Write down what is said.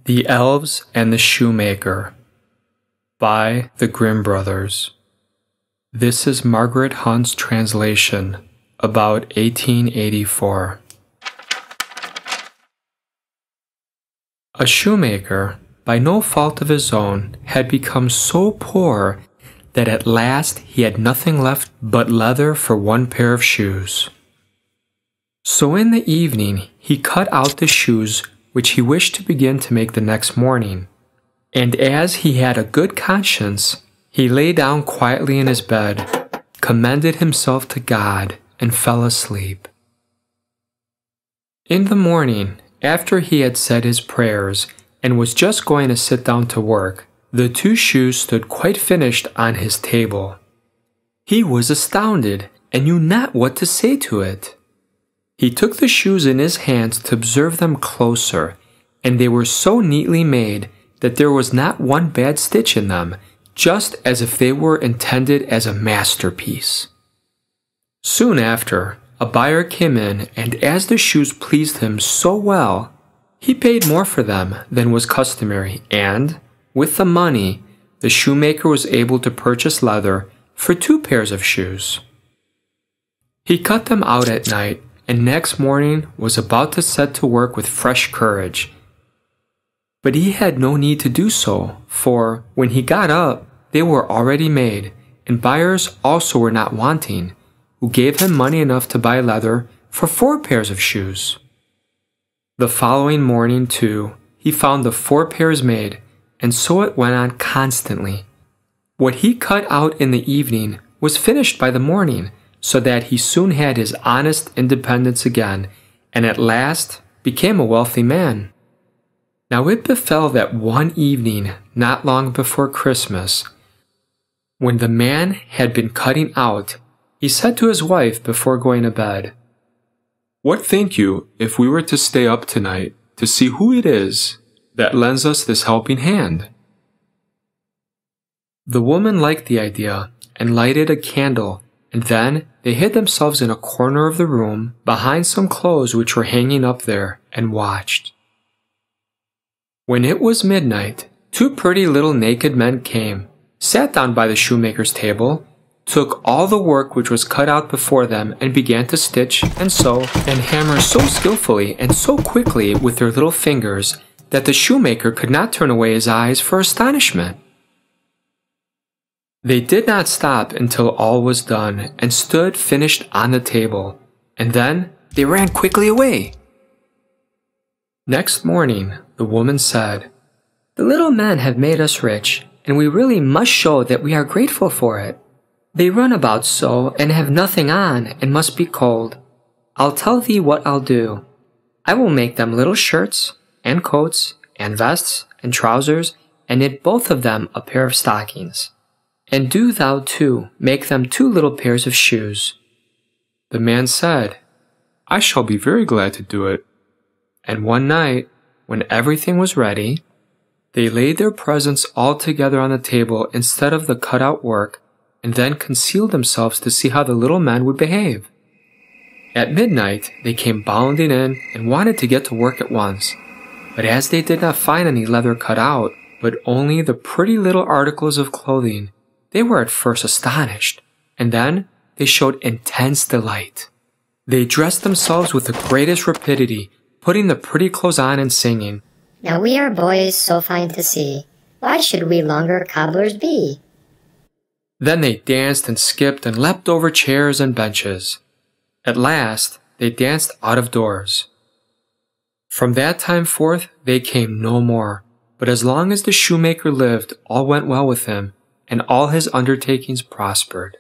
The Elves and the Shoemaker by the Grimm Brothers. This is Margaret Hunt's translation, about 1884. A shoemaker, by no fault of his own, had become so poor that at last he had nothing left but leather for one pair of shoes. So in the evening he cut out the shoes which he wished to begin to make the next morning, and as he had a good conscience, he lay down quietly in his bed, commended himself to God, and fell asleep. In the morning, after he had said his prayers and was just going to sit down to work, the two shoes stood quite finished on his table. He was astounded and knew not what to say to it. He took the shoes in his hands to observe them closer, and they were so neatly made that there was not one bad stitch in them, just as if they were intended as a masterpiece. Soon after, a buyer came in, and as the shoes pleased him so well, he paid more for them than was customary, and, with the money, the shoemaker was able to purchase leather for 2 pairs of shoes. He cut them out at night, and next morning was about to set to work with fresh courage. But he had no need to do so, for when he got up, they were already made, and buyers also were not wanting, who gave him money enough to buy leather for 4 pairs of shoes. The following morning, too, he found the 4 pairs made, and so it went on constantly. What he cut out in the evening was finished by the morning, so that he soon had his honest independence again, and at last became a wealthy man. Now it befell that one evening, not long before Christmas, when the man had been cutting out, he said to his wife before going to bed, "What think you if we were to stay up tonight to see who it is that lends us this helping hand?" The woman liked the idea and lighted a candle, and then they hid themselves in a corner of the room behind some clothes which were hanging up there and watched. When it was midnight, 2 pretty little naked men came, sat down by the shoemaker's table, took all the work which was cut out before them, and began to stitch and sew and hammer so skillfully and so quickly with their little fingers that the shoemaker could not turn away his eyes for astonishment. They did not stop until all was done and stood finished on the table, and then they ran quickly away. Next morning, the woman said, "The little men have made us rich, and we really must show that we are grateful for it. They run about so and have nothing on and must be cold. I'll tell thee what I'll do. I will make them little shirts and coats and vests and trousers and knit both of them a pair of stockings. And do thou too make them 2 little pairs of shoes." The man said, "I shall be very glad to do it." And one night, when everything was ready, they laid their presents all together on the table instead of the cut-out work, and then concealed themselves to see how the little men would behave. At midnight, they came bounding in and wanted to get to work at once, but as they did not find any leather cut out, but only the pretty little articles of clothing, they were at first astonished, and then they showed intense delight. They dressed themselves with the greatest rapidity, putting the pretty clothes on and singing, "Now we are boys so fine to see, why should we longer cobblers be?" Then they danced and skipped and leapt over chairs and benches. At last, they danced out of doors. From that time forth, they came no more, but as long as the shoemaker lived, all went well with him, and all his undertakings prospered.